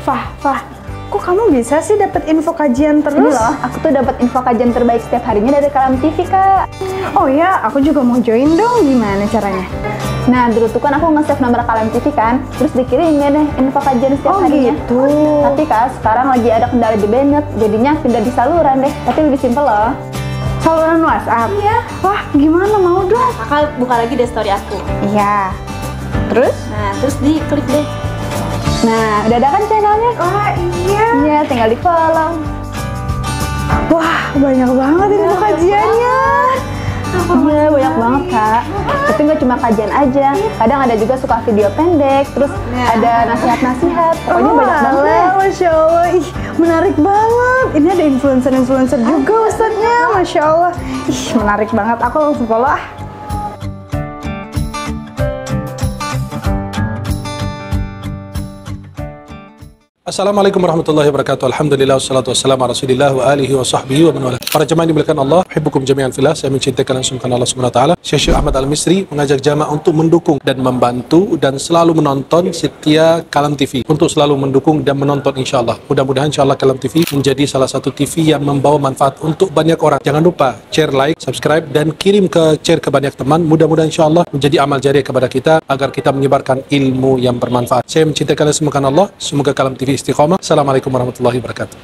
Fah, kok kamu bisa sih dapat info kajian terus? Ini loh, aku tuh dapat info kajian terbaik setiap harinya dari Kalam TV, Kak. Oh ya, aku juga mau join dong. Gimana caranya? Nah, dulu tuh kan aku nge-save nomor Kalam TV kan, terus dikirimin deh info kajian setiap harinya. Gitu. Tapi Kak, sekarang lagi ada kendala di Bennett, jadinya pindah di saluran deh. Tapi lebih simpel loh. Saluran WhatsApp? Iya. Wah, gimana mau dong? Kakak buka lagi deh story aku. Iya. Terus? Nah, terus diklik deh. Nah, udah ada kan channelnya? Wah, iya. Iya, tinggal di follow. Wah, banyak banget info kajiannya. Iya, banyak banget, Kak. Tapi nggak cuma kajian aja. Kadang ada juga suka video pendek, terus ada nasihat-nasihat. Pokoknya banyak banget deh. Masya Allah, ih menarik banget. Ini ada influencer-influencer juga Ustadznya, Masya Allah. Ih, menarik banget. Aku langsung follow ah. Assalamualaikum warahmatullahi wabarakatuh. Alhamdulillah wassalatu wassalamu ala Rasulillah wa alihi wa sahbihi wa man wala. Para jemaah yang dimuliakan Allah, uhibbukum jami'an fillah. Saya mencintai kalian semua karena Allah Subhanahu wa taala. Syekh Ahmad Al-Misri mengajak jamaah untuk mendukung dan membantu dan selalu menonton setia Kalam TV. Untuk selalu mendukung dan menonton insyaallah. Mudah-mudahan insyaallah Kalam TV menjadi salah satu TV yang membawa manfaat untuk banyak orang. Jangan lupa share, like, subscribe dan kirim share ke banyak teman. Mudah-mudahan insyaallah menjadi amal jariah kepada kita agar kita menyebarkan ilmu yang bermanfaat. Saya mencintai kalian semua karena Allah. Semoga Kalam TV istiqamah. Assalamualaikum warahmatullahi wabarakatuh.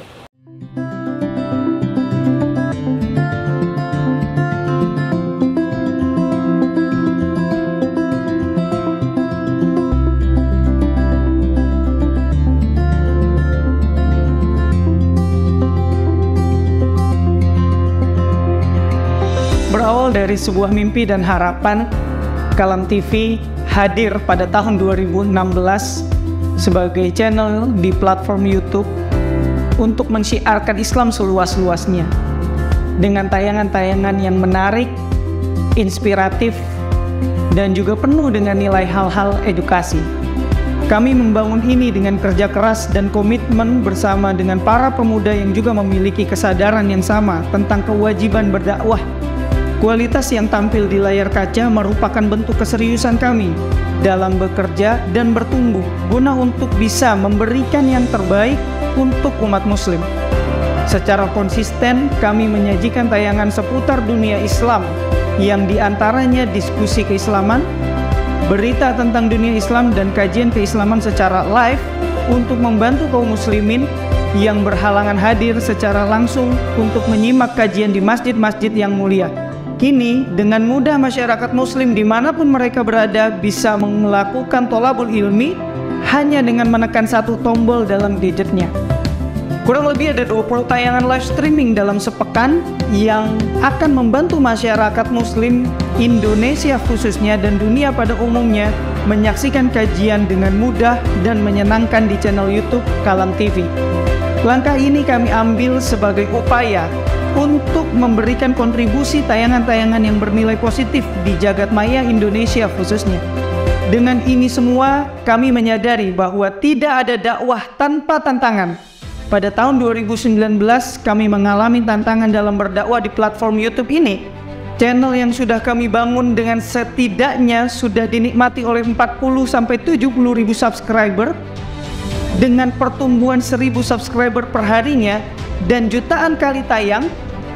Berawal dari sebuah mimpi dan harapan, Kalam TV hadir pada tahun 2016 sebagai channel di platform YouTube untuk mensyiarkan Islam seluas-luasnya dengan tayangan-tayangan yang menarik, inspiratif, dan juga penuh dengan nilai hal-hal edukasi. Kami membangun ini dengan kerja keras dan komitmen bersama dengan para pemuda yang juga memiliki kesadaran yang sama tentang kewajiban berdakwah. Kualitas yang tampil di layar kaca merupakan bentuk keseriusan kami dalam bekerja dan bertumbuh guna untuk bisa memberikan yang terbaik untuk umat muslim. Secara konsisten kami menyajikan tayangan seputar dunia Islam yang diantaranya diskusi keislaman, berita tentang dunia Islam dan kajian keislaman secara live untuk membantu kaum muslimin yang berhalangan hadir secara langsung untuk menyimak kajian di masjid-masjid yang mulia. Kini, dengan mudah masyarakat muslim dimanapun mereka berada bisa melakukan tholabul ilmi hanya dengan menekan satu tombol dalam gadgetnya. Kurang lebih ada 20 tayangan live streaming dalam sepekan yang akan membantu masyarakat muslim Indonesia khususnya dan dunia pada umumnya menyaksikan kajian dengan mudah dan menyenangkan di channel YouTube Kalam TV. Langkah ini kami ambil sebagai upaya untuk memberikan kontribusi tayangan-tayangan yang bernilai positif di jagat maya Indonesia khususnya. Dengan ini semua, kami menyadari bahwa tidak ada dakwah tanpa tantangan. Pada tahun 2019, kami mengalami tantangan dalam berdakwah di platform YouTube ini. Channel yang sudah kami bangun dengan setidaknya sudah dinikmati oleh 40-70 ribu subscriber, dengan pertumbuhan 1000 subscriber per harinya dan jutaan kali tayang,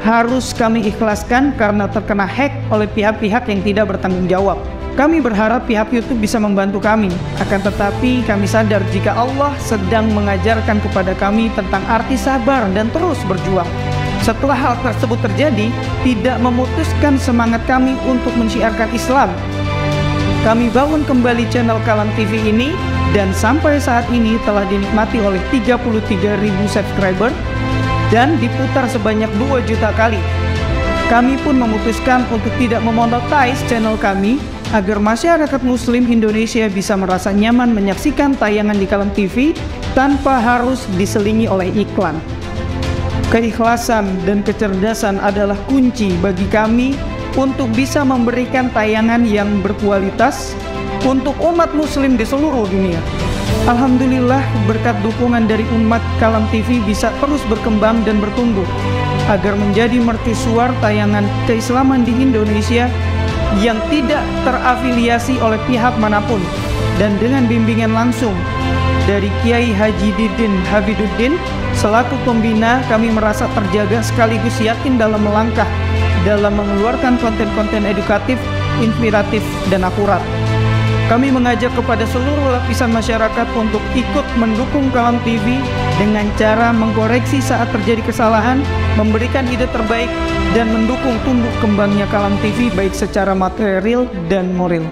harus kami ikhlaskan karena terkena hack oleh pihak-pihak yang tidak bertanggung jawab. Kami berharap pihak YouTube bisa membantu kami, akan tetapi kami sadar jika Allah sedang mengajarkan kepada kami tentang arti sabar dan terus berjuang. Setelah hal tersebut terjadi, tidak memutuskan semangat kami untuk mensiarkan Islam. Kami bangun kembali channel Kalam TV ini dan sampai saat ini telah dinikmati oleh 33.000 subscriber dan diputar sebanyak 2 juta kali. Kami pun memutuskan untuk tidak memonetize channel kami agar masyarakat muslim Indonesia bisa merasa nyaman menyaksikan tayangan di Kalam TV tanpa harus diselingi oleh iklan. Keikhlasan dan kecerdasan adalah kunci bagi kami untuk bisa memberikan tayangan yang berkualitas untuk umat muslim di seluruh dunia. Alhamdulillah, berkat dukungan dari umat, Kalam TV bisa terus berkembang dan bertumbuh agar menjadi mercusuar tayangan keislaman di Indonesia yang tidak terafiliasi oleh pihak manapun dan dengan bimbingan langsung dari Kiai Haji Didin Habiduddin. Selaku pembina, kami merasa terjaga sekaligus yakin dalam melangkah dalam mengeluarkan konten-konten edukatif, inspiratif, dan akurat. Kami mengajak kepada seluruh lapisan masyarakat untuk ikut mendukung Kalam TV dengan cara mengkoreksi saat terjadi kesalahan, memberikan ide terbaik, dan mendukung tumbuh kembangnya Kalam TV baik secara material dan moral.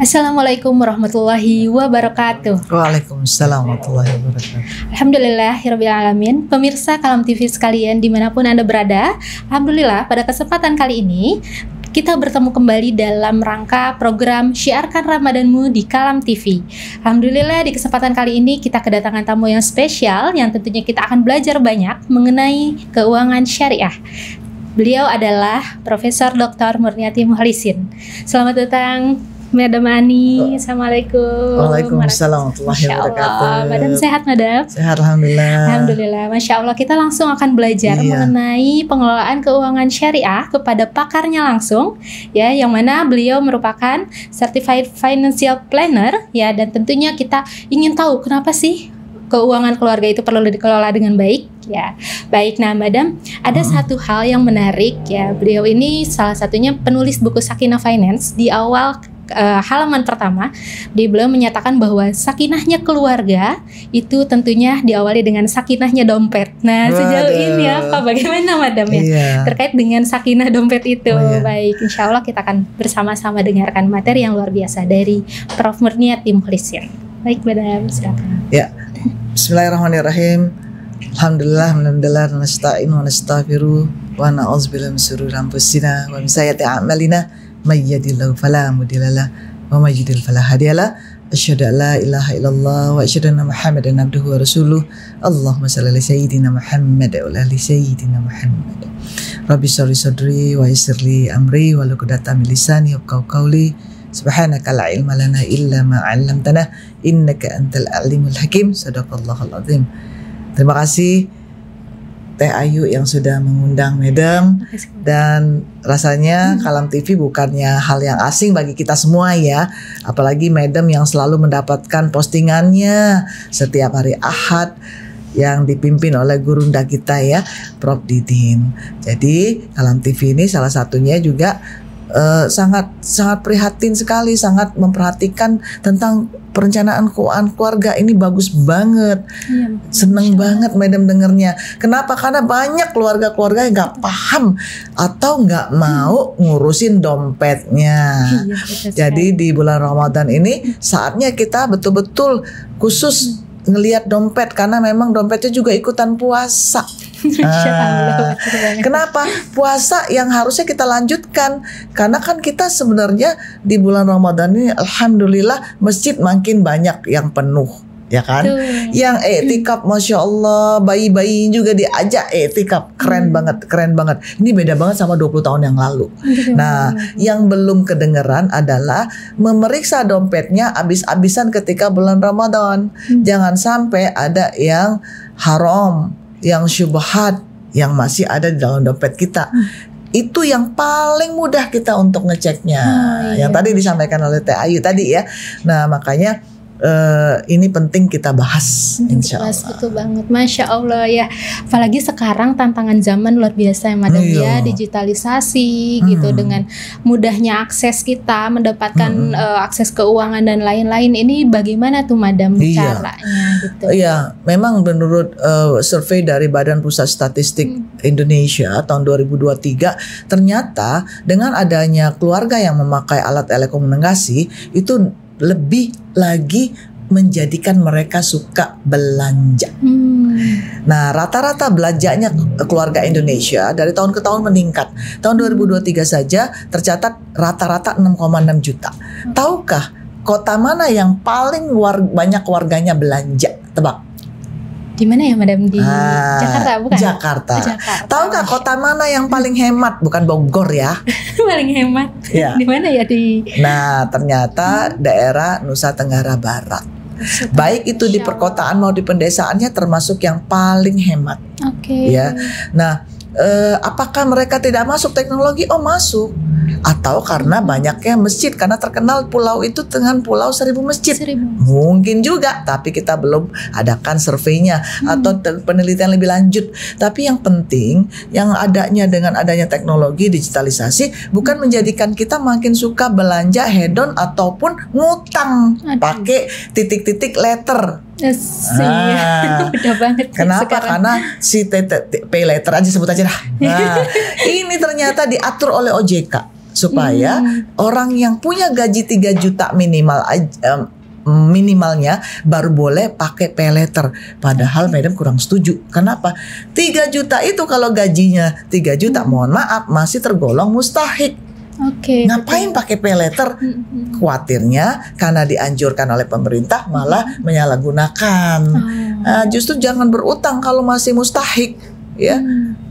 Assalamualaikum warahmatullahi wabarakatuh. Waalaikumsalam warahmatullahi wabarakatuh. Alhamdulillahirrabbilalamin. Pemirsa Kalam TV sekalian dimanapun Anda berada, Alhamdulillah pada kesempatan kali ini kita bertemu kembali dalam rangka program Syiarkan Ramadanmu di Kalam TV. Alhamdulillah di kesempatan kali ini kita kedatangan tamu yang spesial yang tentunya kita akan belajar banyak mengenai keuangan syariah. Beliau adalah Profesor Dr. Murniati Mukhlisin. Selamat datang Madam Ani. Assalamualaikum. Waalaikumsalam warahmatullahi wabarakatuh. Madam sehat, Madam? Sehat, alhamdulillah. Alhamdulillah, Masya Allah. Kita langsung akan belajar mengenai pengelolaan keuangan syariah kepada pakarnya langsung, ya, yang mana beliau merupakan Certified Financial Planner, ya, dan tentunya kita ingin tahu kenapa sih keuangan keluarga itu perlu dikelola dengan baik, ya. Baik, nah Madam, ada satu hal yang menarik, ya. Beliau ini salah satunya penulis buku Sakinah Finance. Di awal halaman pertama, beliau menyatakan bahwa sakinahnya keluarga itu tentunya diawali dengan sakinahnya dompet. Nah, sejauh ini apa bagaimana Madam ya terkait dengan sakinah dompet itu? Baik, insya Allah kita akan bersama-sama dengarkan materi yang luar biasa dari Prof. Murniati Mukhlisin. Baik, Madam, silakan. Ya, Bismillahirrahmanirrahim. Alhamdulillah, nasta'inu wa nastaghfiru wa na'udzubillahi min shururi anfusina wa min sayyiati a'malina. May yahdihillahu fala mudhillalah wa may yudhlil fala hadiyalah. Asyhadu an la ilaha illallah wa asyhadu anna Muhammadan abduhu wa rasuluh. Allahumma shalli ala sayyidina Muhammad wa ala ali sayyidina Muhammad. Rabbi shrah li sadri wa yassir li amri wa hlul 'uqdatam min lisani yafqahu qawli. Subhanaka la ilma lana illa ma 'allamtana innaka antal alimul hakim. Shadaqallahul azim. Terima kasih Teh Ayu yang sudah mengundang Madam, dan rasanya Kalam TV bukannya hal yang asing bagi kita semua ya, apalagi Madam yang selalu mendapatkan postingannya setiap hari Ahad yang dipimpin oleh gurunda kita ya, Prof. Didin. Jadi Kalam TV ini salah satunya juga sangat prihatin sekali, sangat memperhatikan tentang perencanaan keuangan keluarga. Ini bagus banget, seneng banget Madam dengernya. Kenapa? Karena banyak keluarga-keluarga yang nggak paham atau nggak mau ngurusin dompetnya. Jadi di bulan Ramadan ini saatnya kita betul-betul khusus ngelihat dompet, karena memang dompetnya juga ikutan puasa. Kenapa? Puasa yang harusnya kita lanjutkan, karena kan kita sebenarnya di bulan Ramadan ini alhamdulillah masjid makin banyak yang penuh, ya kan? Yang i'tikaf, Masya Allah, bayi-bayi juga diajak i'tikaf. Keren banget. Ini beda banget sama 20 tahun yang lalu. Nah, yang belum kedengeran adalah memeriksa dompetnya habis-habisan ketika bulan Ramadan. Jangan sampai ada yang haram, yang syubhat yang masih ada di dalam dompet kita. Itu yang paling mudah kita untuk ngeceknya. Yang tadi disampaikan oleh Teh Ayu tadi ya. Nah, makanya ini penting kita bahas, insya Allah. Betul banget, Masya Allah ya. Apalagi sekarang tantangan zaman luar biasa ya Madam ya, digitalisasi gitu, dengan mudahnya akses kita mendapatkan akses keuangan dan lain-lain. Ini bagaimana tuh Madam caranya gitu? Iya, memang menurut survei dari Badan Pusat Statistik Indonesia tahun 2023, ternyata dengan adanya keluarga yang memakai alat telekomunikasi itu lebih lagi menjadikan mereka suka belanja. Nah, rata-rata belanjanya keluarga Indonesia dari tahun ke tahun meningkat. Tahun 2023 saja tercatat rata-rata 6,6 juta. Tahukah kota mana yang paling banyak warganya belanja? Tebak. Di mana ya Madam? Di Jakarta bukan? Jakarta. Tahukah kota mana yang paling hemat? Bukan Bogor ya. Paling hemat. Ya. Di mana ya di? Nah, ternyata daerah Nusa Tenggara Barat. Baik itu di perkotaan mau di pendesaannya termasuk yang paling hemat. Oke. Ya. Nah, apakah mereka tidak masuk teknologi? Oh, masuk. Atau karena banyaknya masjid, karena terkenal pulau itu dengan pulau 1000 masjid. Mungkin juga, tapi kita belum adakan surveinya atau penelitian lebih lanjut. Tapi yang penting, yang adanya dengan adanya teknologi digitalisasi bukan menjadikan kita makin suka belanja hedon ataupun ngutang pakai titik-titik letter. Udah banget. Kenapa? Sekarang. Karena si pay letter aja sebut aja dah. Nah, ini ternyata diatur oleh OJK supaya orang yang punya gaji 3 juta minimalnya baru boleh pakai pay letter. Padahal Madam kurang setuju. Kenapa? 3 juta itu kalau gajinya 3 juta, mohon maaf masih tergolong mustahik. Ngapain pakai pay letter? Khawatirnya karena dianjurkan oleh pemerintah malah menyalahgunakan. Justru jangan berutang kalau masih mustahik, ya.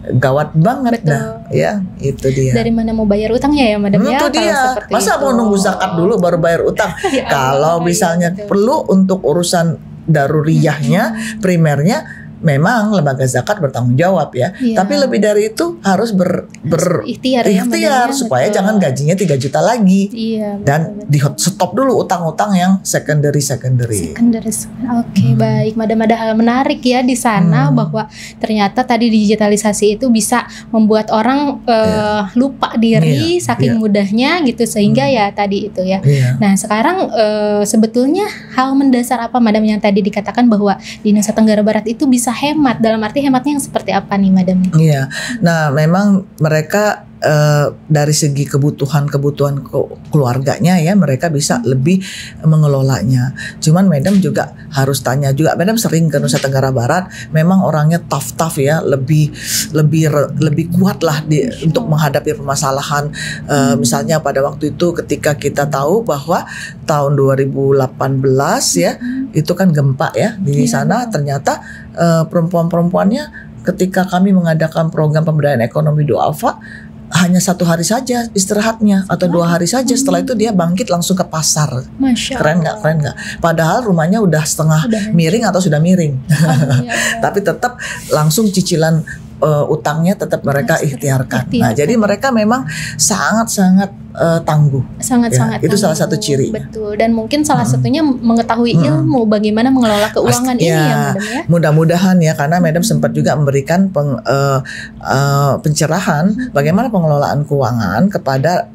Gawat banget. Nah, ya itu dia. Dari mana mau bayar utangnya ya Madam ya? Itu dia. Masa mau nunggu zakat dulu baru bayar utang? Kalau misalnya perlu untuk urusan daruriyahnya, primernya, memang lembaga zakat bertanggung jawab ya. Tapi lebih dari itu harus berikhtiar supaya jangan gajinya 3 juta lagi. Dan di stop dulu utang-utang yang secondary. Baik Madam, ada hal menarik ya di sana bahwa ternyata tadi digitalisasi itu bisa membuat orang lupa diri saking mudahnya gitu, sehingga ya tadi itu ya. Nah sekarang sebetulnya hal mendasar apa Madam yang tadi dikatakan bahwa di Nusa Tenggara Barat itu bisa hemat, dalam arti hematnya yang seperti apa nih Madam? Iya, nah memang mereka dari segi kebutuhan keluarganya ya, mereka bisa lebih mengelolanya. Cuman Madam juga harus tanya juga, Madam sering ke Nusa Tenggara Barat, memang orangnya tough ya, lebih kuat lah untuk menghadapi permasalahan. Misalnya pada waktu itu ketika kita tahu bahwa tahun 2018 ya, itu kan gempa ya di sana, ternyata perempuan-perempuannya ketika kami mengadakan program pemberdayaan ekonomi Du'afa hanya 1 hari saja istirahatnya atau 2 hari saja, setelah itu dia bangkit langsung ke pasar. Keren nggak? Padahal rumahnya udah setengah miring atau sudah miring, tapi tetap langsung cicilan utangnya tetap mereka ikhtiarkan. Nah, jadi mereka memang sangat-sangat tangguh. Sangat-sangat. Itu salah satu ciri. Betul. Dan mungkin salah satunya mengetahui ilmu bagaimana mengelola keuangan ini ya Madam ya. Mudah-mudahan ya, karena Madam sempat juga memberikan pencerahan bagaimana pengelolaan keuangan kepada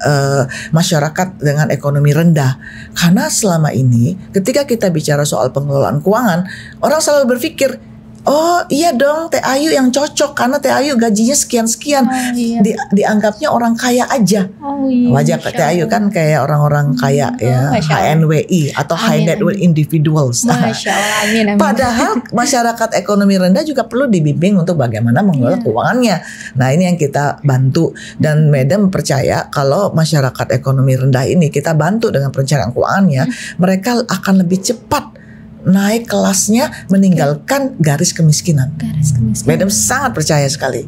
masyarakat dengan ekonomi rendah. Karena selama ini ketika kita bicara soal pengelolaan keuangan, orang selalu berpikir, oh iya dong, Teh Ayu yang cocok karena Teh Ayu gajinya sekian-sekian. Dianggapnya orang kaya aja. Wajah Teh Ayu kan kayak orang-orang kaya ya, HNWI atau high net worth individuals. Amin. Padahal masyarakat ekonomi rendah juga perlu dibimbing untuk bagaimana mengelola keuangannya. Nah, ini yang kita bantu, dan Madam percaya kalau masyarakat ekonomi rendah ini kita bantu dengan perencanaan keuangannya, mereka akan lebih cepat naik kelasnya, meninggalkan garis kemiskinan. Madam sangat percaya sekali.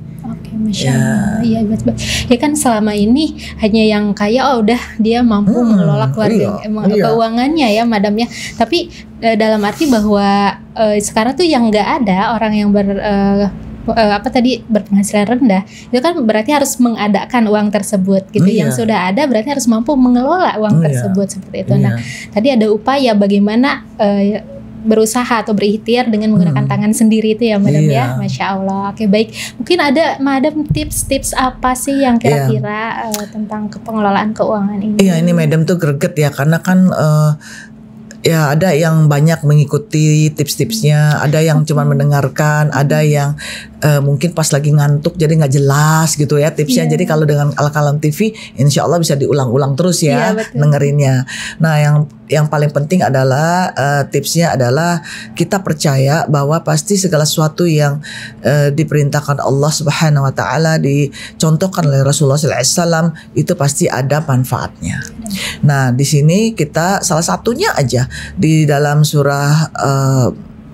Masya Allah. Iya, betul. Ya kan selama ini hanya yang kaya, udah dia mampu mengelola keluarga keuangannya ya Madam ya. Tapi dalam arti bahwa sekarang tuh yang nggak ada orang yang apa tadi berpenghasilan rendah, itu kan berarti harus mengadakan uang tersebut gitu. Iya. Yang sudah ada berarti harus mampu mengelola uang Iya. tersebut seperti itu. Nah, Iya. tadi ada upaya bagaimana berusaha atau berikhtiar dengan menggunakan tangan sendiri itu ya Madam ya. Iya. Masya Allah. Oke, baik. Mungkin ada Madam tips-tips apa sih yang kira-kira tentang pengelolaan keuangan ini? Iya, ini Madam tuh greget ya, karena kan ya ada yang banyak mengikuti tips-tipsnya, ada yang cuma mendengarkan, ada yang mungkin pas lagi ngantuk jadi nggak jelas gitu ya tipsnya. Jadi kalau dengan Al-Kalam TV, insya Allah bisa diulang-ulang terus ya dengerinnya. Nah, yang paling penting adalah tipsnya adalah kita percaya bahwa pasti segala sesuatu yang diperintahkan Allah Subhanahu Wa Taala, dicontohkan oleh Rasulullah SAW, itu pasti ada manfaatnya. Nah, di sini kita salah satunya aja di dalam surah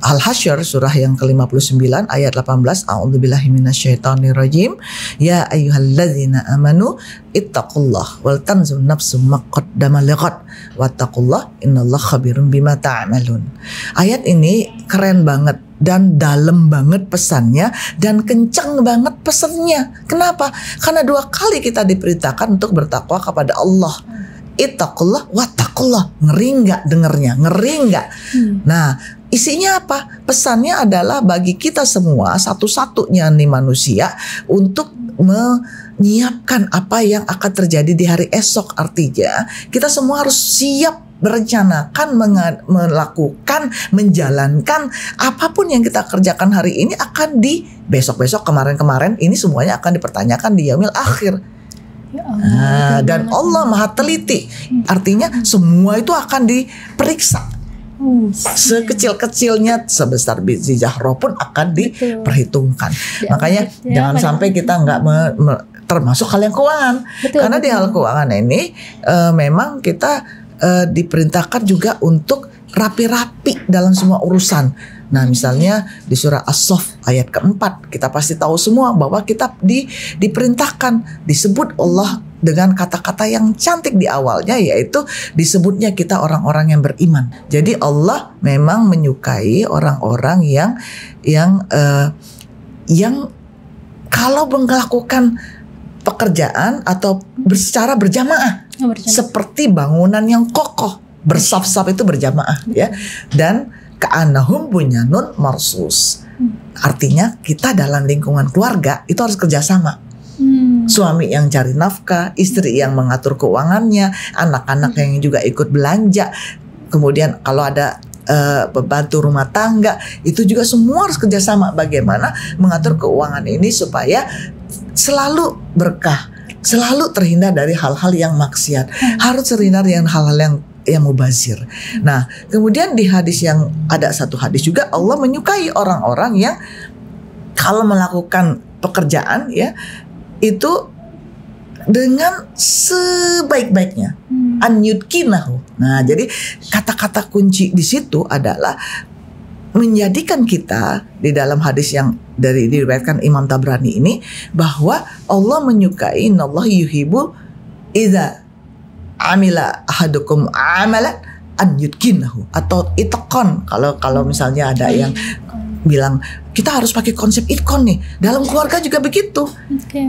Al-Hasyr, surah yang ke-59 ayat 18, a'udzubillahi minasyaitonirrajim, ya ayyuhalladzina amanu ittaqullah wal tanzur nafsum ma qaddamat lighad wattaqullah innallaha khabirum bima ta'malun. Ayat ini keren banget dan dalam banget pesannya dan kencang banget pesannya. Kenapa? Karena 2 kali kita diperintahkan untuk bertakwa kepada Allah. Ittaqullah wattaqullah. Ngeri nggak dengernya? Ngeri nggak? Nah, isinya apa? Pesannya adalah bagi kita semua, satu-satunya nih manusia, untuk menyiapkan apa yang akan terjadi di hari esok. Artinya kita semua harus siap merencanakan, melakukan, menjalankan apapun yang kita kerjakan hari ini akan di besok-besok, kemarin-kemarin ini semuanya akan dipertanyakan di yaumil akhir. Dan Allah maha teliti, artinya semua itu akan diperiksa. Sekecil-kecilnya sebesar biji jahroh pun akan diperhitungkan. Makanya jangan sampai kita nggak termasuk hal yang keuangan. Karena di hal keuangan ini memang kita diperintahkan juga untuk rapi-rapi dalam semua urusan. Nah, misalnya di surah As-Saff ayat ke-4 kita pasti tahu semua bahwa kita diperintahkan, disebut Allah dengan kata-kata yang cantik di awalnya, yaitu disebutnya kita orang-orang yang beriman. Jadi Allah memang menyukai orang-orang yang kalau melakukan pekerjaan atau secara berjamaah, seperti bangunan yang kokoh, bersaf-saf itu berjamaah ya, dan ka'annahum bunyanun marsus. Artinya kita dalam lingkungan keluarga itu harus kerjasama. Suami yang cari nafkah, istri yang mengatur keuangannya, anak-anak yang juga ikut belanja. Kemudian kalau ada pembantu rumah tangga, itu juga semua harus kerjasama. Bagaimana mengatur keuangan ini supaya selalu berkah, selalu terhindar dari hal-hal yang maksiat, harus terhindar dari hal-hal yang mubazir. Nah, kemudian di hadis yang ada satu hadis juga Allah menyukai orang-orang yang kalau melakukan pekerjaan ya itu dengan sebaik-baiknya, an yudkinahu. Nah, jadi kata-kata kunci di situ adalah menjadikan kita di dalam hadis yang diriwayatkan Imam Tabrani ini, bahwa Allah menyukai, innallaha yuhibbu idza amila ahadukum amalan an yudkinahu, atau itqan. Kalau misalnya ada yang bilang kita harus pakai konsep itqan nih, dalam keluarga juga begitu.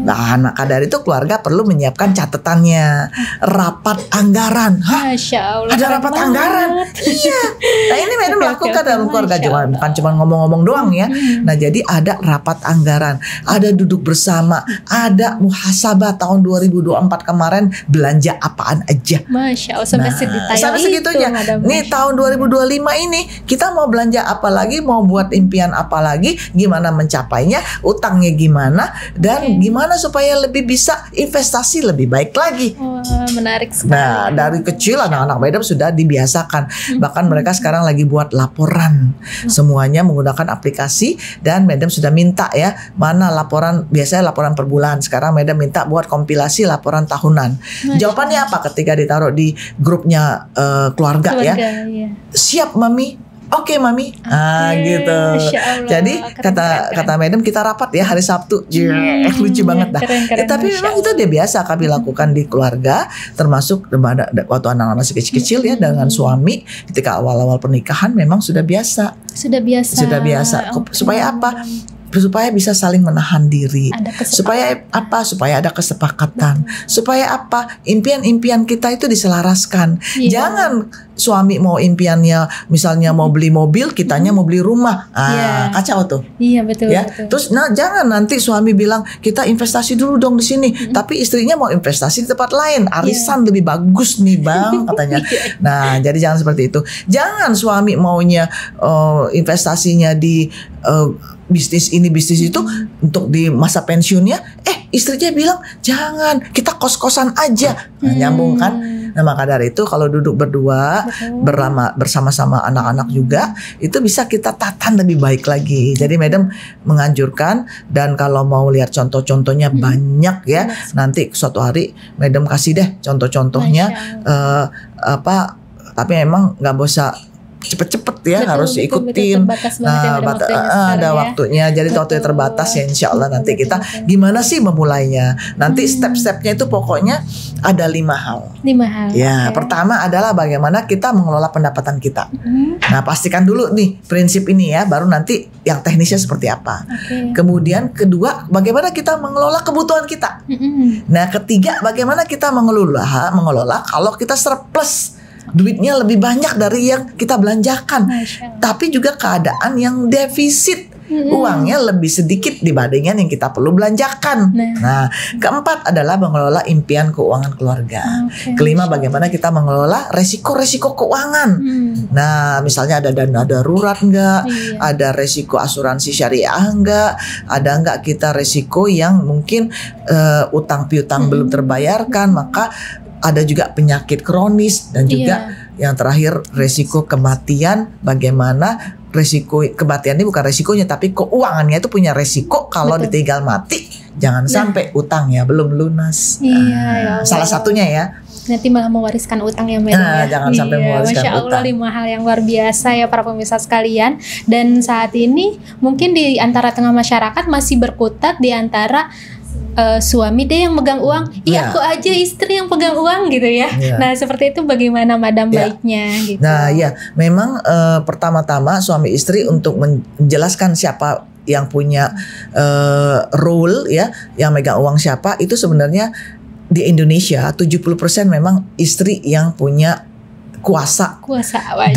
Nah, maka dari itu keluarga perlu menyiapkan catatannya, rapat anggaran. Masya Allah, ada rapat anggaran. Iya. Nah, ini memang melakukan dalam keluarga, bukan cuma ngomong-ngomong doang ya. Nah, jadi ada rapat anggaran, ada duduk bersama, ada muhasabah tahun 2024 kemarin belanja apaan aja. Masya Allah, sampai sedetail sampai segitunya. Nih tahun 2025 ini kita mau belanja apa lagi, mau buat impian apa lagi, gimana mencapainya, utangnya gimana, dan gimana supaya lebih bisa investasi lebih baik lagi. Wah, menarik sekali. Nah, dari kecil anak-anak Madam sudah dibiasakan. Bahkan mereka sekarang lagi buat laporan. Semuanya menggunakan aplikasi, dan Madam sudah minta ya, mana laporan, biasanya laporan per bulan. Sekarang Madam minta buat kompilasi laporan tahunan. Jawabannya apa ketika ditaruh di grupnya keluarga ya? Iya. Siap Mami. Oke Mami, gitu. Jadi kata Madam kita rapat ya hari Sabtu, lucu banget dah. Tapi memang itu dia biasa kami lakukan di keluarga, termasuk waktu anak-anak masih kecil-kecil ya, dengan suami ketika awal-awal pernikahan memang sudah biasa. Sudah biasa. Supaya apa? supaya bisa saling menahan diri. Ada kesepakatan. Supaya apa? Supaya ada kesepakatan. Supaya apa? Impian-impian kita itu diselaraskan. Iya. Jangan suami mau impiannya misalnya mau beli mobil, kitanya mau beli rumah. Iya. Kacau tuh. Iya betul. Ya, betul. terus jangan nanti suami bilang kita investasi dulu dong di sini, tapi istrinya mau investasi di tempat lain, arisan lebih bagus nih bang katanya. Nah, jadi jangan seperti itu. Jangan suami maunya investasinya di bisnis ini bisnis itu untuk di masa pensiunnya, istrinya bilang jangan, kita kos-kosan aja. Nah, nyambung kan? Nah, maka dari itu kalau duduk berdua bersama-sama anak-anak juga, itu bisa kita tatan lebih baik lagi. Jadi Madam menganjurkan, dan kalau mau lihat contoh-contohnya banyak ya, nanti suatu hari Madam kasih deh contoh-contohnya tapi memang nggak bisa cepet-cepet ya, harus ikutin. Ada waktunya. Jadi waktunya terbatas ya, insya Allah nanti kita gimana sih memulainya. Nanti step-stepnya itu pokoknya ada 5 hal. 5 hal. Ya, pertama adalah bagaimana kita mengelola pendapatan kita. Nah, pastikan dulu nih prinsip ini ya, baru nanti yang teknisnya seperti apa. Kemudian kedua, bagaimana kita mengelola kebutuhan kita. Nah, ketiga, bagaimana kita mengelola kalau kita surplus. Duitnya lebih banyak dari yang kita belanjakan, tapi juga keadaan yang defisit, uangnya lebih sedikit dibandingkan yang kita perlu belanjakan. Nah, keempat adalah mengelola impian keuangan keluarga. Kelima, bagaimana kita mengelola resiko-resiko keuangan. Nah, misalnya ada dana darurat enggak, ada resiko asuransi syariah enggak, ada enggak kita resiko yang mungkin utang piutang belum terbayarkan, maka ada juga penyakit kronis, dan juga yang terakhir resiko kematian. Bagaimana resiko kematian ini bukan resikonya, tapi keuangannya itu punya resiko kalau ditinggal mati. Jangan sampai utangnya belum lunas. Salah satunya ya. Nanti malah mewariskan utang ya Madam ya. Jangan sampai mewariskan Masya Allah, utang. 5 hal yang luar biasa ya para pemirsa sekalian. Dan saat ini mungkin di antara tengah masyarakat masih berkutat di antara suami deh yang megang uang, aku aja istri yang pegang uang gitu ya. Nah, seperti itu bagaimana Madam baiknya gitu. Nah, ya, memang pertama-tama suami istri untuk menjelaskan siapa yang punya role ya, yang megang uang siapa, itu sebenarnya di Indonesia 70% memang istri yang punya kuasa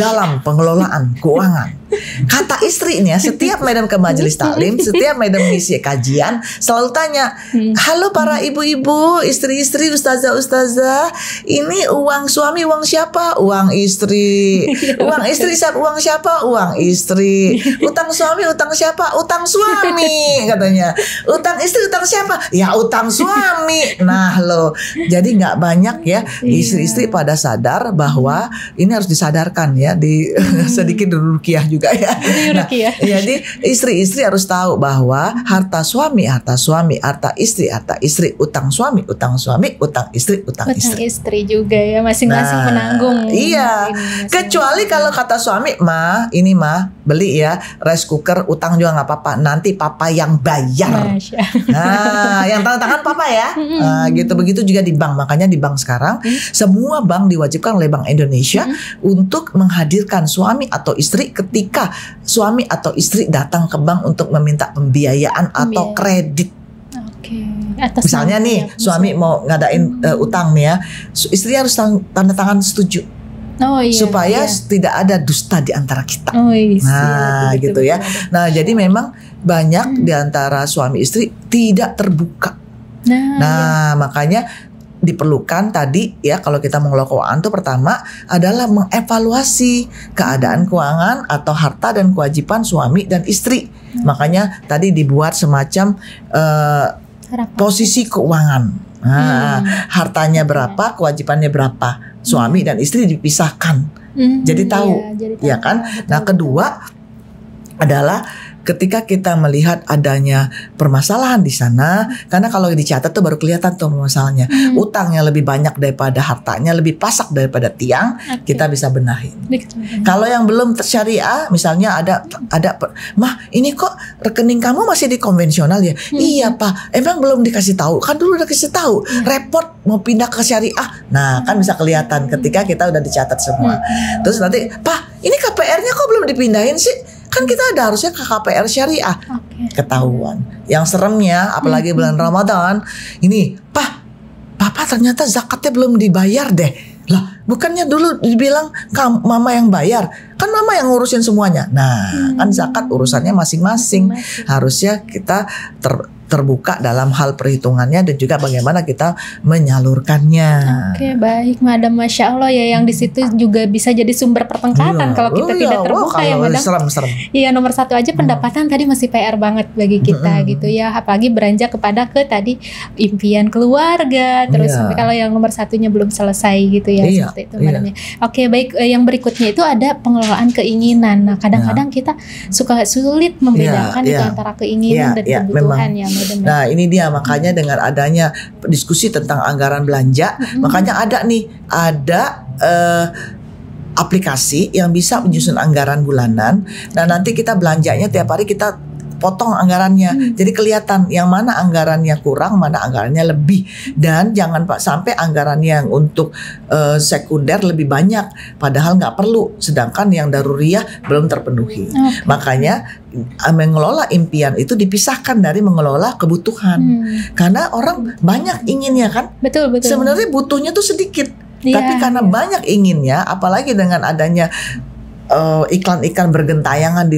dalam pengelolaan keuangan. Kata istri ini ya, setiap Madam ke majelis taklim, setiap Madam ngisi kajian, selalu tanya, halo para ibu-ibu, istri-istri, ustazah-ustazah, ini uang suami uang siapa? Uang istri. Uang istri uang siapa? Uang istri. Utang suami utang siapa? Utang suami katanya. Utang istri utang siapa? Ya utang suami. Nah loh, jadi nggak banyak ya istri-istri pada sadar bahwa ini harus disadarkan ya, di sedikit ruqyah juga ya. Nah, jadi istri-istri harus tahu bahwa harta suami, harta istri, utang suami, utang istri, utang istri juga ya, masing-masing menanggung. Iya. Kecuali kalau kata suami, ini beli ya rice cooker, utang juga nggak apa-apa, nanti papa yang bayar. Nah, yang tanda tangan papa ya. Nah, gitu. Begitu juga di bank. Makanya di bank sekarang semua bank diwajibkan oleh Bank Indonesia untuk menghadirkan suami atau istri ketika suami atau istri datang ke bank untuk meminta pembiayaan atau kredit. Misalnya nih suami mau ngadain utang nih ya, istri harus tanda tangan setuju. Supaya tidak ada dusta di antara kita. Gitu ya. Nah, jadi memang banyak di antara suami istri tidak terbuka. Makanya diperlukan tadi ya, kalau kita mengelola keuangan itu pertama adalah mengevaluasi keadaan keuangan atau harta dan kewajiban suami dan istri. Makanya tadi dibuat semacam posisi keuangan. Hartanya berapa, kewajibannya berapa. Suami dan istri dipisahkan. Jadi tahu, ya kan? Nah, kedua adalah ketika kita melihat adanya permasalahan di sana, karena kalau dicatat tuh baru kelihatan tuh permasalahannya. Utangnya lebih banyak daripada hartanya, lebih pasak daripada tiang, kita bisa benahin. Kalau yang belum syariah, misalnya ada ini kok rekening kamu masih di konvensional ya? Iya Pak, emang belum dikasih tahu. Kan dulu udah kasih tahu, repot mau pindah ke syariah. Nah, kan bisa kelihatan ketika kita udah dicatat semua. Terus nanti, Pak, ini KPR-nya kok belum dipindahin sih? Kan kita ada harusnya KKPR syariah. Ketahuan. Yang seremnya apalagi bulan Ramadan ini, Papa ternyata zakatnya belum dibayar deh. Lah, bukannya dulu dibilang mama yang bayar, kan mama yang ngurusin semuanya. Nah, kan zakat urusannya masing-masing. Harusnya kita terbuka dalam hal perhitungannya dan juga bagaimana kita menyalurkannya. Oke, baik Madam, Masya Allah ya, yang di situ juga bisa jadi sumber pertengkaran kalau kita tidak terbuka ya Madam. Serem. Iya, nomor satu aja pendapatan tadi masih PR banget bagi kita gitu ya, apalagi beranjak kepada ke tadi impian keluarga, terus sampai kalau yang nomor satunya belum selesai gitu ya, seperti itu Madam ya. Oke, baik, yang berikutnya itu ada pengelolaan keinginan. Nah, kadang-kadang kita suka sulit membedakan itu antara keinginan dan kebutuhan ya. Nah, ini dia makanya dengan adanya diskusi tentang anggaran belanja, makanya ada aplikasi yang bisa menyusun anggaran bulanan. Nah, nanti kita belanjanya tiap hari kita potong anggarannya, jadi kelihatan yang mana anggarannya kurang, mana anggarannya lebih, dan jangan sampai anggaran yang untuk sekunder lebih banyak, padahal nggak perlu, sedangkan yang daruriyah belum terpenuhi. Makanya mengelola impian itu dipisahkan dari mengelola kebutuhan, karena orang banyak inginnya kan, betul. Sebenarnya butuhnya tuh sedikit, tapi karena banyak inginnya, apalagi dengan adanya iklan-iklan bergentayangan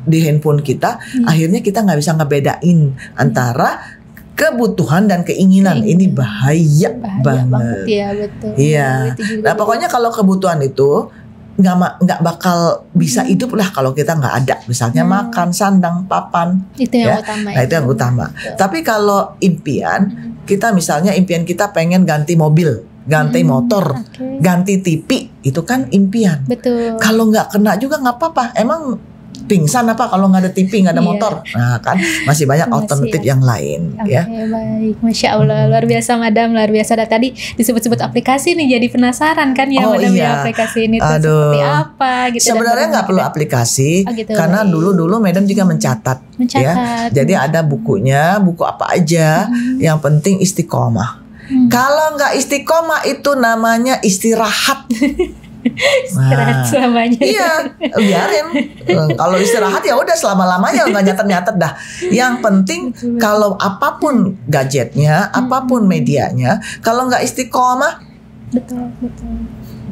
di handphone kita, akhirnya kita nggak bisa ngebedain antara kebutuhan dan keinginan. Ini bahaya banget. Iya, betul. Iya. Nah, pokoknya kalau kebutuhan itu nggak bakal bisa hidup lah kalau kita nggak ada, misalnya makan, sandang, papan. Itu yang utama. Nah, itu yang utama. Tapi kalau impian, kita misalnya impian kita pengen ganti mobil, ganti motor, ganti TV, itu kan impian. Betul. Kalau nggak kena juga nggak apa-apa. Emang pingsan apa kalau nggak ada TV, nggak ada motor? Nah, kan masih banyak alternatif yang lain. Ya. Baik, Masya Allah, luar biasa Madam, luar biasa. Dan tadi disebut-sebut aplikasi nih, jadi penasaran kan ya Madam ya, aplikasi ini tuh seperti apa gitu. Sebenarnya nggak perlu aplikasi, karena dulu Madam juga mencatat. Ya. Jadi ada bukunya, buku apa aja, yang penting istiqomah. Kalau nggak istiqomah itu namanya istirahat. Istirahat selamanya. Iya, biarin. Kalau istirahat ya udah selama-lamanya, nggak nyatet-nyatet dah. Yang penting kalau apapun gadgetnya, apapun medianya, kalau nggak istiqomah, betul.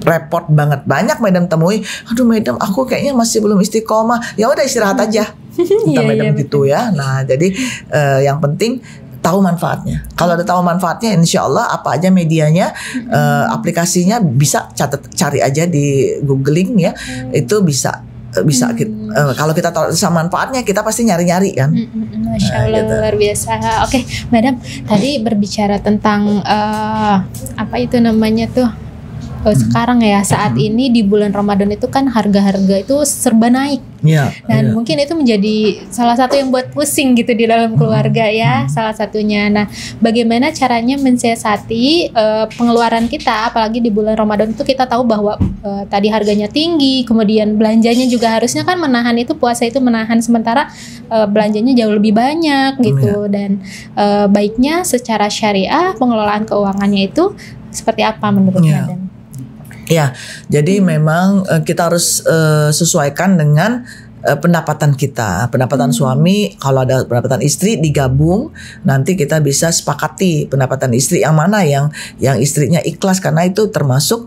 repot banget. Banyak Madam temui, aduh Madam, aku kayaknya masih belum istiqomah. Ya udah istirahat aja. Kita Madam gitu ya. Nah, jadi yang penting tahu manfaatnya. Kalau udah tahu manfaatnya, insya Allah apa aja medianya, aplikasinya bisa cari aja di googling ya, itu bisa kalau kita tahu sama manfaatnya, kita pasti nyari-nyari kan. Masya Allah, gitu. Luar biasa. Oke, Madam, tadi berbicara tentang apa itu namanya tuh? Sekarang ya, saat ini di bulan Ramadan itu kan harga-harga itu serba naik. Dan mungkin itu menjadi salah satu yang buat pusing gitu di dalam keluarga ya, salah satunya. Nah, bagaimana caranya mensiasati pengeluaran kita, apalagi di bulan Ramadan itu kita tahu bahwa tadi harganya tinggi, kemudian belanjanya juga harusnya kan menahan itu, puasa itu menahan, sementara belanjanya jauh lebih banyak gitu. Dan baiknya secara syariah pengelolaan keuangannya itu seperti apa menurut Madam? Ya, jadi memang kita harus sesuaikan dengan pendapatan kita, pendapatan suami. Kalau ada pendapatan istri digabung, nanti kita bisa sepakati pendapatan istri yang mana yang istrinya ikhlas, karena itu termasuk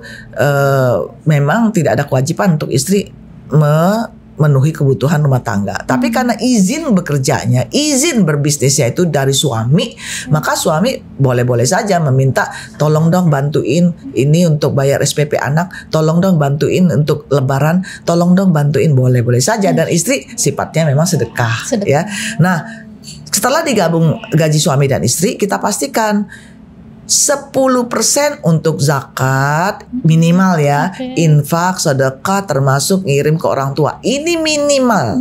memang tidak ada kewajiban untuk istri memenuhi kebutuhan rumah tangga. Tapi karena izin bekerjanya, izin berbisnisnya itu dari suami, maka suami boleh-boleh saja meminta, tolong dong bantuin ini untuk bayar SPP anak, tolong dong bantuin untuk lebaran, tolong dong bantuin, boleh-boleh saja. Dan istri sifatnya memang sedekah. Ya. Nah, setelah digabung gaji suami dan istri, kita pastikan 10% untuk zakat minimal ya, infak, sedekah, termasuk ngirim ke orang tua. Ini minimal.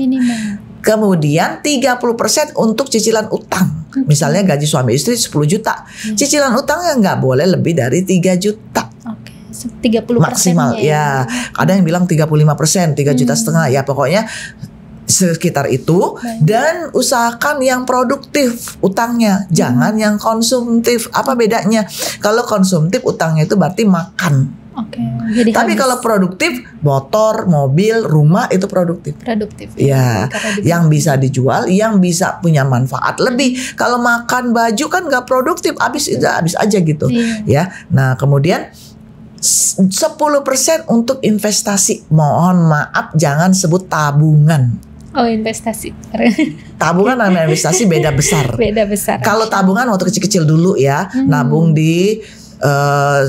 Kemudian 30% untuk cicilan utang. Misalnya gaji suami istri 10 juta. Cicilan utangnya nggak boleh lebih dari 3 juta. 30% maksimal ya. Ada yang bilang 35%, 3,5 juta. Ya pokoknya sekitar itu. Dan usahakan yang produktif utangnya, jangan yang konsumtif. Apa bedanya? Kalau konsumtif utangnya itu berarti makan. Oke. Jadi Tapi habis. kalau produktif, motor, mobil, rumah itu produktif. Produktif. Ya, Karena yang bisa dijual, yang bisa punya manfaat lebih. Kalau makan baju kan nggak produktif, habis aja gitu. Iya. Ya, nah kemudian 10% untuk investasi. Mohon maaf, jangan sebut tabungan. Oh, investasi. Tabungan sama investasi beda besar. Beda besar. Kalau tabungan waktu kecil-kecil dulu ya, nabung di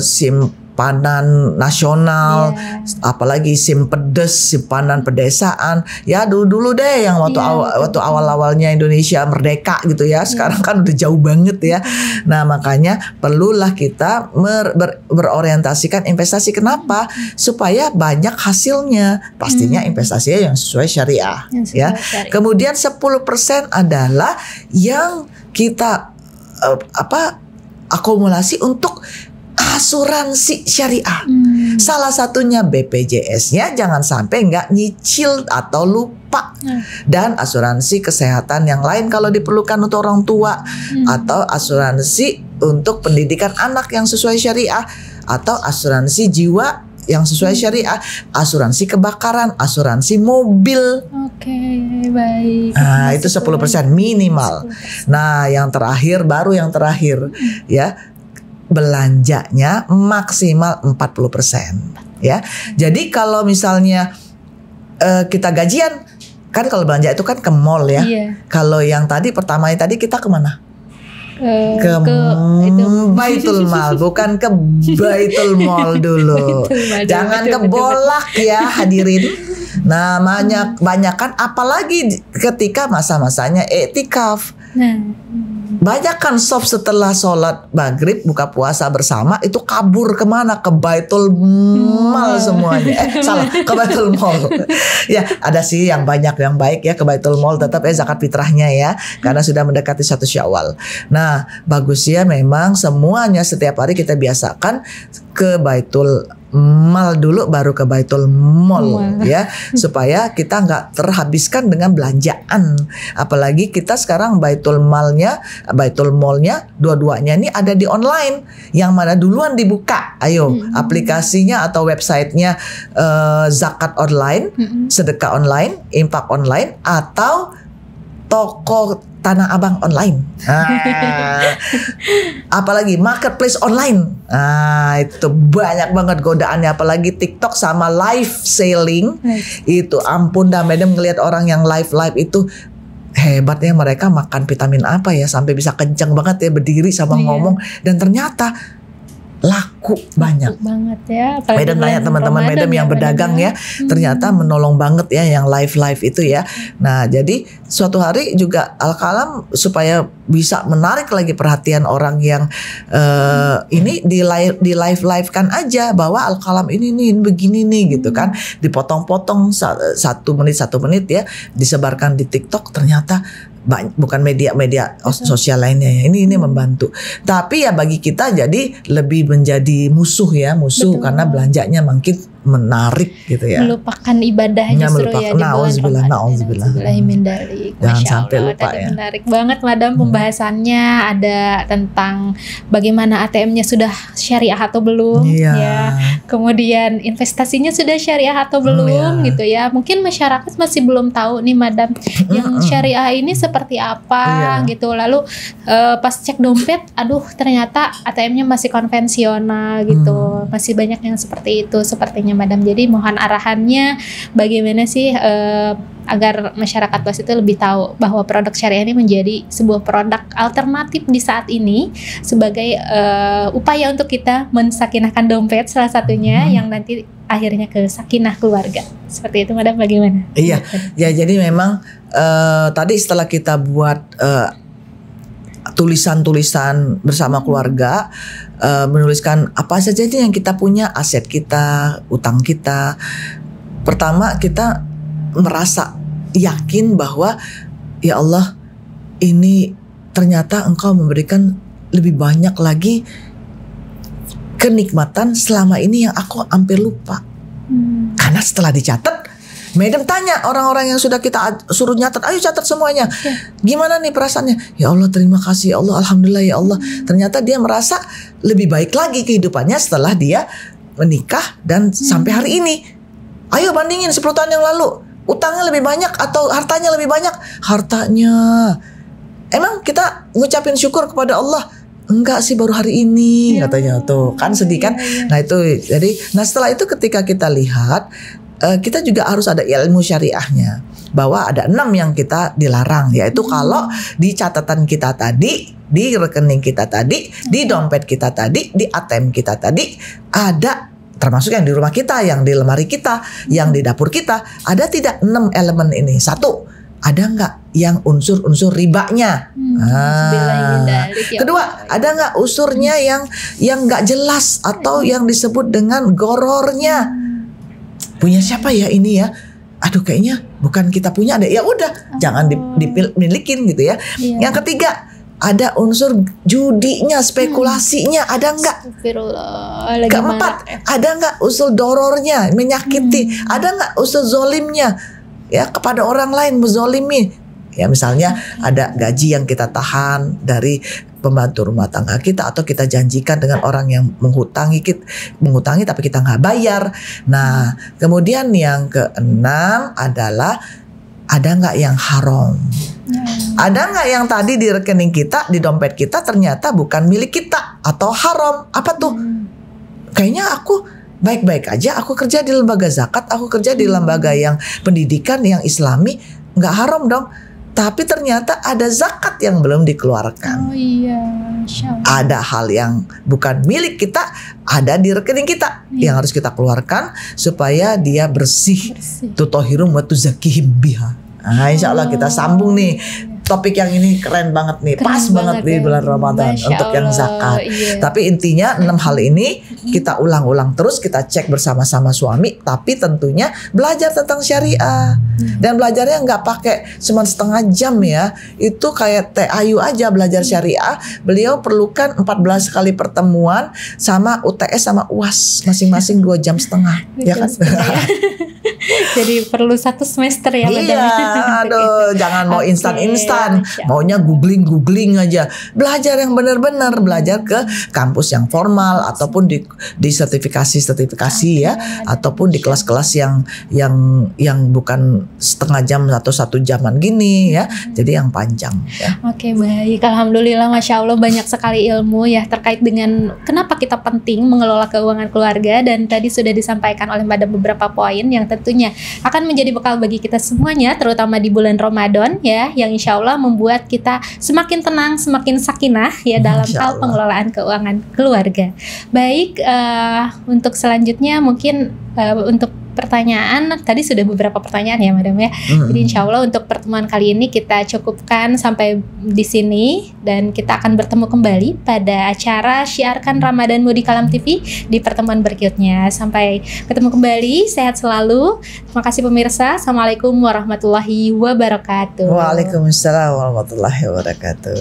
simpanan nasional, apalagi simpedes, simpanan pedesaan. Ya dulu deh yang waktu awal-awalnya Indonesia merdeka gitu ya. Sekarang kan udah jauh banget ya. Nah, makanya perlulah kita berorientasikan investasi. Kenapa? Supaya banyak hasilnya. Pastinya investasinya yang sesuai syariah Yang sesuai ya. syariah. Kemudian 10% adalah yang kita akumulasi untuk asuransi syariah. Salah satunya BPJS-nya jangan sampai nggak nyicil atau lupa. Dan asuransi kesehatan yang lain kalau diperlukan untuk orang tua, atau asuransi untuk pendidikan anak yang sesuai syariah, atau asuransi jiwa yang sesuai syariah, asuransi kebakaran, asuransi mobil. Oke, baik. Nah, itu 10% minimal. Nah, yang terakhir ya, belanjanya maksimal 40% ya. Jadi kalau misalnya kita gajian, kan kalau belanja itu kan ke mall ya. Iya. Kalau yang pertama tadi kita kemana? Ke itu. Baitul Mal, bukan ke Baitul Mall dulu. Baitul Mal, Jangan betul, ke betul, bolak ya hadirin. Nah, banyakan apalagi ketika masa-masanya iktikaf. Nah, Banyak kan soft setelah sholat maghrib buka puasa bersama itu kabur kemana? Ke Baitul Mal semuanya. Salah, ke Baitul Mall. Ya, ada sih yang banyak yang baik ya ke Baitul Mall, tetap zakat fitrahnya ya, karena sudah mendekati 1 Syawal. Nah, bagusnya memang semuanya setiap hari kita biasakan ke Baitul Mal dulu baru ke Baitul Mall ya, supaya kita nggak terhabiskan dengan belanjaan. Apalagi kita sekarang Baitul Mallnya dua-duanya ini ada di online. Yang mana duluan dibuka? Ayo, aplikasinya atau websitenya zakat online, sedekah online, infak online, atau toko Tanah Abang online. Apalagi marketplace online. Itu banyak banget godaannya, apalagi TikTok sama live selling. Itu ampun dah, madam ngelihat orang yang live itu hebatnya, mereka makan vitamin apa ya sampai bisa kencang banget ya berdiri sama ngomong, dan ternyata laku banyak. banget ya. Madam tanya teman-teman madam yang berdagang ya, ternyata menolong banget ya yang live itu ya. Nah, jadi suatu hari juga Al-Qalam supaya bisa menarik lagi perhatian orang yang ini di live kan aja bahwa Al-Qalam ini begini nih gitu kan, dipotong-potong 1 menit ya, disebarkan di TikTok. Ternyata bukan media sosial lainnya ya. Ini membantu. Tapi ya bagi kita jadi lebih menjadi musuh Betul. karena belanjanya makin menarik gitu ya. Melupakan ibadah justru ya di bulan Nauzubillah. Jangan sampai lupa Tadi ya. menarik banget madam pembahasannya, ada tentang bagaimana ATM-nya sudah syariah atau belum Iya. ya. Kemudian investasinya sudah syariah atau belum Iya. gitu ya. Mungkin masyarakat masih belum tahu nih madam yang syariah ini seperti apa Iya. gitu. Lalu pas cek dompet, aduh ternyata ATM-nya masih konvensional gitu. Masih banyak yang seperti itu sepertinya madam. Jadi mohon arahannya bagaimana sih agar masyarakat luas itu lebih tahu bahwa produk syariah ini menjadi sebuah produk alternatif di saat ini sebagai upaya untuk kita mensakinahkan dompet salah satunya yang nanti akhirnya ke sakinah keluarga. Seperti itu madam, bagaimana? Iya, ya jadi memang tadi setelah kita buat tulisan-tulisan bersama keluarga, menuliskan apa saja yang kita punya, aset kita, utang kita. Pertama kita merasa yakin bahwa ya Allah, ini ternyata Engkau memberikan lebih banyak lagi kenikmatan selama ini yang aku hampir lupa. Karena setelah dicatat, madam tanya orang-orang yang sudah kita suruh nyatat, ayo catat semuanya. Gimana nih perasaannya? Ya Allah, terima kasih ya Allah, alhamdulillah ya Allah. Ternyata dia merasa lebih baik lagi kehidupannya setelah dia menikah dan sampai hari ini. Ayo bandingin 10 tahun yang lalu, utangnya lebih banyak atau hartanya lebih banyak? Hartanya. Emang kita ngucapin syukur kepada Allah? Enggak sih, baru hari ini katanya. Tuh kan sedih kan. Nah itu jadi, nah setelah itu ketika kita lihat, kita juga harus ada ilmu syariahnya, bahwa ada 6 yang kita dilarang, yaitu kalau di catatan kita tadi, di rekening kita tadi, di dompet kita tadi, di ATM kita tadi ada, termasuk yang di rumah kita, yang di lemari kita, yang di dapur kita, ada tidak 6 elemen ini? 1, ada nggak yang unsur-unsur ribanya? Kedua, ada nggak unsurnya yang nggak jelas atau yang disebut dengan gorornya? Punya siapa ya ini ya? Aduh kayaknya bukan kita punya deh. Ya udah, jangan dimilikin gitu ya. Yang ketiga, ada unsur judinya, spekulasinya, ada nggak? Keempat, ada nggak unsur dorornya, menyakiti? Ada nggak unsur zolimnya, ya kepada orang lain, menzolimi? Ya misalnya ada gaji yang kita tahan dari pembantu rumah tangga kita, atau kita janjikan dengan orang yang menghutangi tapi kita nggak bayar. Nah kemudian yang keenam adalah ada nggak yang haram? Ada nggak yang tadi di rekening kita, di dompet kita ternyata bukan milik kita atau haram? Apa tuh? Kayaknya aku baik-baik aja, aku kerja di lembaga zakat, aku kerja di lembaga yang pendidikan yang islami, nggak haram dong. Tapi ternyata ada zakat yang belum dikeluarkan. Ada hal yang bukan milik kita, ada di rekening kita yang harus kita keluarkan supaya dia bersih. Tutohirum wa tuzakihim biha. Nah, insya Allah kita sambung nih. Topik yang ini keren banget nih, pas banget di bulan Ramadan untuk yang zakat. Tapi intinya 6 hal ini kita ulang-ulang terus, kita cek bersama-sama suami. Tapi tentunya belajar tentang syariah, dan belajarnya nggak pakai cuma setengah jam ya. Itu kayak Teh Ayu aja belajar syariah, beliau perlukan 14 kali pertemuan sama UTS sama UAS masing-masing 2,5 jam, ya kan? Jadi perlu 1 semester ya. Iya, aduh, jangan mau instan-instan, maunya googling aja. Belajar yang benar-benar, belajar ke kampus yang formal ataupun di sertifikasi ya, ataupun di kelas-kelas yang bukan setengah jam atau 1 jaman gini ya. Jadi yang panjang ya. Oke, baik. Alhamdulillah, Masya Allah banyak sekali ilmu ya terkait dengan kenapa kita penting mengelola keuangan keluarga, dan tadi sudah disampaikan oleh pada beberapa poin yang tentunya akan menjadi bekal bagi kita semuanya, terutama di bulan Ramadan ya, yang insya Allah membuat kita semakin tenang, semakin sakinah ya dalam hal pengelolaan keuangan keluarga. Baik, untuk selanjutnya mungkin untuk pertanyaan, tadi sudah beberapa pertanyaan ya Madam ya. Jadi insya Allah untuk pertemuan kali ini kita cukupkan sampai di sini, dan kita akan bertemu kembali pada acara Syiarkan Ramadanmu di Kalam TV di pertemuan berikutnya. Sampai ketemu kembali, sehat selalu. Terima kasih pemirsa. Assalamualaikum warahmatullahi wabarakatuh. Waalaikumsalam warahmatullahi wabarakatuh.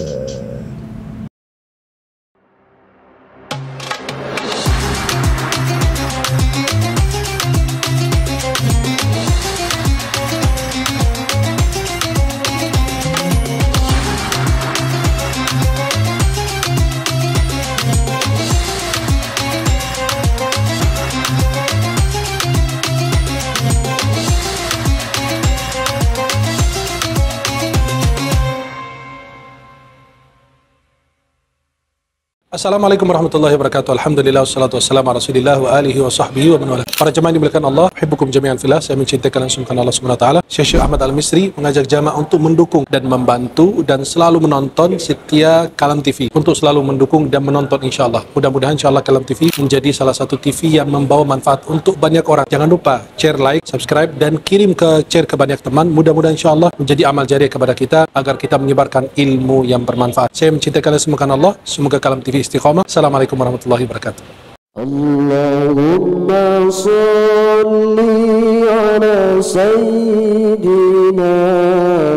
Assalamualaikum warahmatullahi wabarakatuh. Alhamdulillah wassalatu wassalamu ala Rasulillah wa alihi wa sahbihi wa man wala. Para jemaah yang dimuliakan Allah, uhibbukum jami'an fillah. Saya mencintai kalian langsung karena Allah Subhanahu wa taala. Syekh Ahmad Al-Misri mengajak jamaah untuk mendukung dan membantu dan selalu menonton Setia Kalam TV, untuk selalu mendukung dan menonton insyaallah. Mudah-mudahan insyaallah Kalam TV menjadi salah satu TV yang membawa manfaat untuk banyak orang. Jangan lupa share, like, subscribe dan kirim share ke banyak teman. Mudah-mudahan insyaallah menjadi amal jariah kepada kita agar kita menyebarkan ilmu yang bermanfaat. Saya mencintai kalian semua karena Allah. Semoga Kalam TV istiqamah. Assalamualaikum warahmatullahi wabarakatuh. Allahumma salli ala sayyidina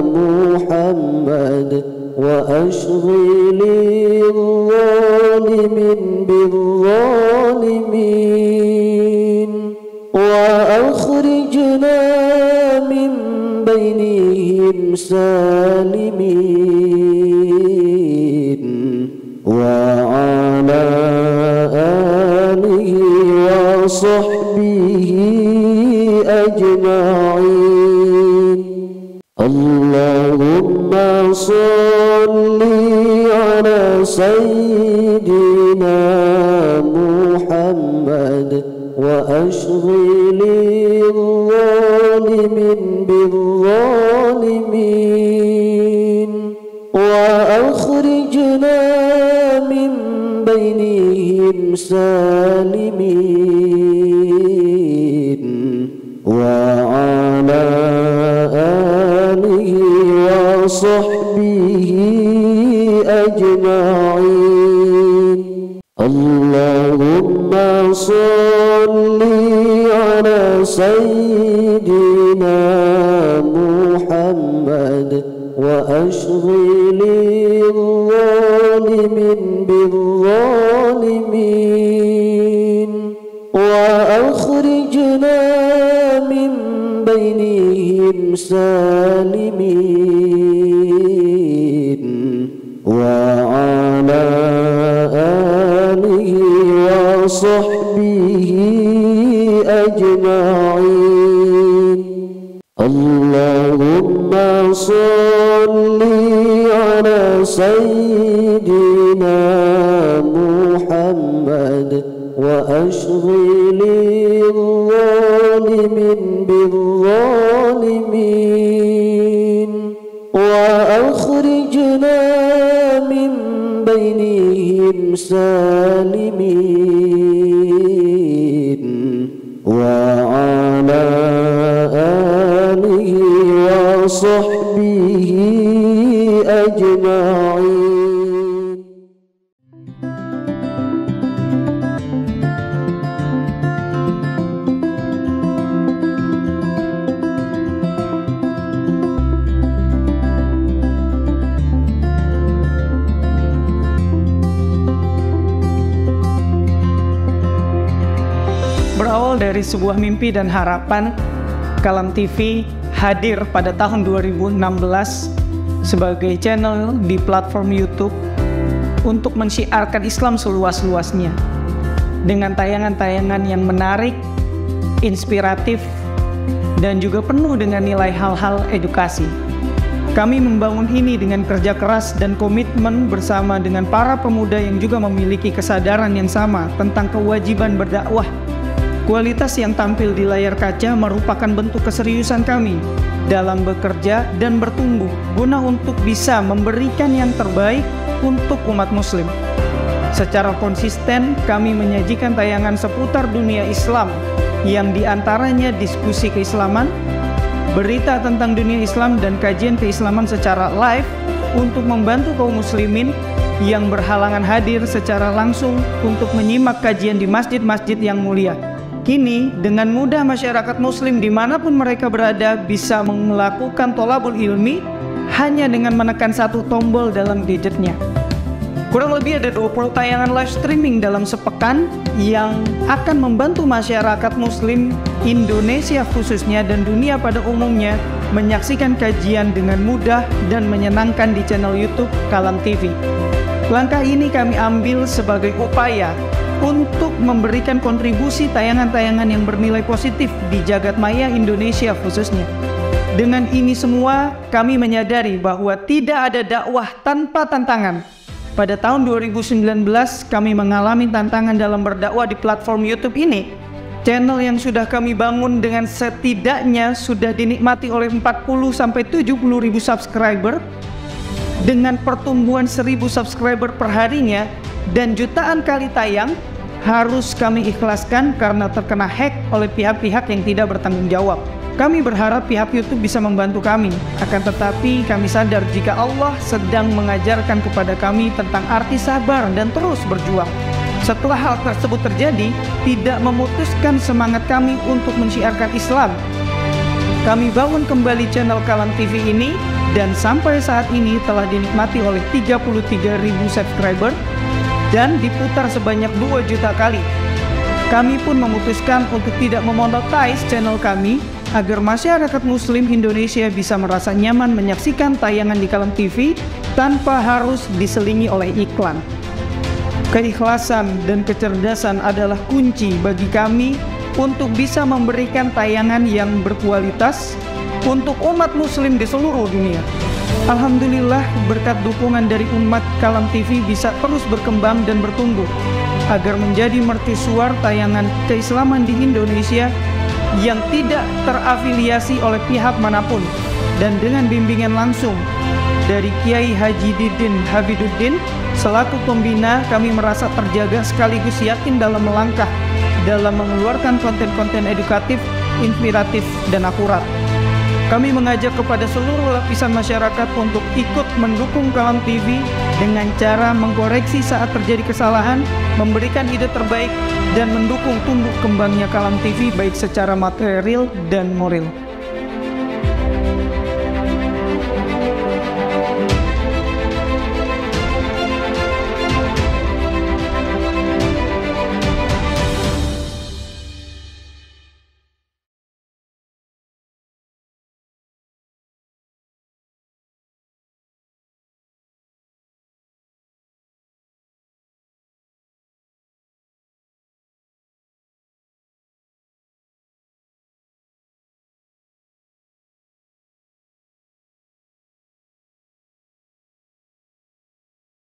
Muhammad wa ashghilil zalimin bil zalimin wa akhrijna min bainihim salimin wa ala alihi wa وصحبه أجمعين. اللهم صل على سيدنا محمد وأشغل الظالمين بالظالمين وأخرجنا من بينهم سالمين. وعلى آله وصحبه أجمعين. اللهم صل على سيدنا محمد وأشغل الظالمين بالظالمين وأخرجنا من بينهم سالمين. وعلى آله وصحبه أجمعين. اللهم صل على سيدنا محمد وأشغل الظالمين بالظالمين وأخرجنا من بينهم سالمين. وعلى آله وصحبه أجمعين. Berawal dari sebuah mimpi dan harapan, Kalam TV hadir pada tahun 2016 sebagai channel di platform YouTube untuk mensyiarkan Islam seluas-luasnya dengan tayangan-tayangan yang menarik, inspiratif, dan juga penuh dengan nilai hal-hal edukasi. Kami membangun ini dengan kerja keras dan komitmen bersama dengan para pemuda yang juga memiliki kesadaran yang sama tentang kewajiban berdakwah. Kualitas yang tampil di layar kaca merupakan bentuk keseriusan kami dalam bekerja dan bertumbuh guna untuk bisa memberikan yang terbaik untuk umat muslim. Secara konsisten kami menyajikan tayangan seputar dunia Islam yang diantaranya diskusi keislaman, berita tentang dunia Islam dan kajian keislaman secara live untuk membantu kaum muslimin yang berhalangan hadir secara langsung untuk menyimak kajian di masjid-masjid yang mulia. Kini, dengan mudah masyarakat muslim dimanapun mereka berada bisa melakukan tholabul ilmi hanya dengan menekan satu tombol dalam gadgetnya. Kurang lebih ada 20 tayangan live streaming dalam sepekan yang akan membantu masyarakat muslim Indonesia khususnya dan dunia pada umumnya menyaksikan kajian dengan mudah dan menyenangkan di channel YouTube Kalam TV. Langkah ini kami ambil sebagai upaya untuk memberikan kontribusi tayangan-tayangan yang bernilai positif di jagat maya Indonesia khususnya. Dengan ini semua, kami menyadari bahwa tidak ada dakwah tanpa tantangan. Pada tahun 2019, kami mengalami tantangan dalam berdakwah di platform YouTube ini. Channel yang sudah kami bangun dengan setidaknya sudah dinikmati oleh 40-70 ribu subscriber, dengan pertumbuhan 1000 subscriber per harinya dan jutaan kali tayang, harus kami ikhlaskan karena terkena hack oleh pihak-pihak yang tidak bertanggung jawab. Kami berharap pihak YouTube bisa membantu kami, akan tetapi kami sadar jika Allah sedang mengajarkan kepada kami tentang arti sabar dan terus berjuang. Setelah hal tersebut terjadi, tidak memutuskan semangat kami untuk mensyiarkan Islam. Kami bangun kembali channel Kalam TV ini dan sampai saat ini telah dinikmati oleh 33.000 subscriber dan diputar sebanyak 2 juta kali. Kami pun memutuskan untuk tidak memonetize channel kami agar masyarakat muslim Indonesia bisa merasa nyaman menyaksikan tayangan di Kalam TV tanpa harus diselingi oleh iklan. Keikhlasan dan kecerdasan adalah kunci bagi kami untuk bisa memberikan tayangan yang berkualitas untuk umat muslim di seluruh dunia. Alhamdulillah, berkat dukungan dari umat, Kalam TV bisa terus berkembang dan bertumbuh agar menjadi mercusuar tayangan keislaman di Indonesia yang tidak terafiliasi oleh pihak manapun, dan dengan bimbingan langsung dari Kiai Haji Didin Habiduddin selaku pembina, kami merasa terjaga sekaligus yakin dalam melangkah dalam mengeluarkan konten-konten edukatif, inspiratif, dan akurat. Kami mengajak kepada seluruh lapisan masyarakat untuk ikut mendukung Kalam TV dengan cara mengkoreksi saat terjadi kesalahan, memberikan ide terbaik, dan mendukung tumbuh kembangnya Kalam TV baik secara material dan moral.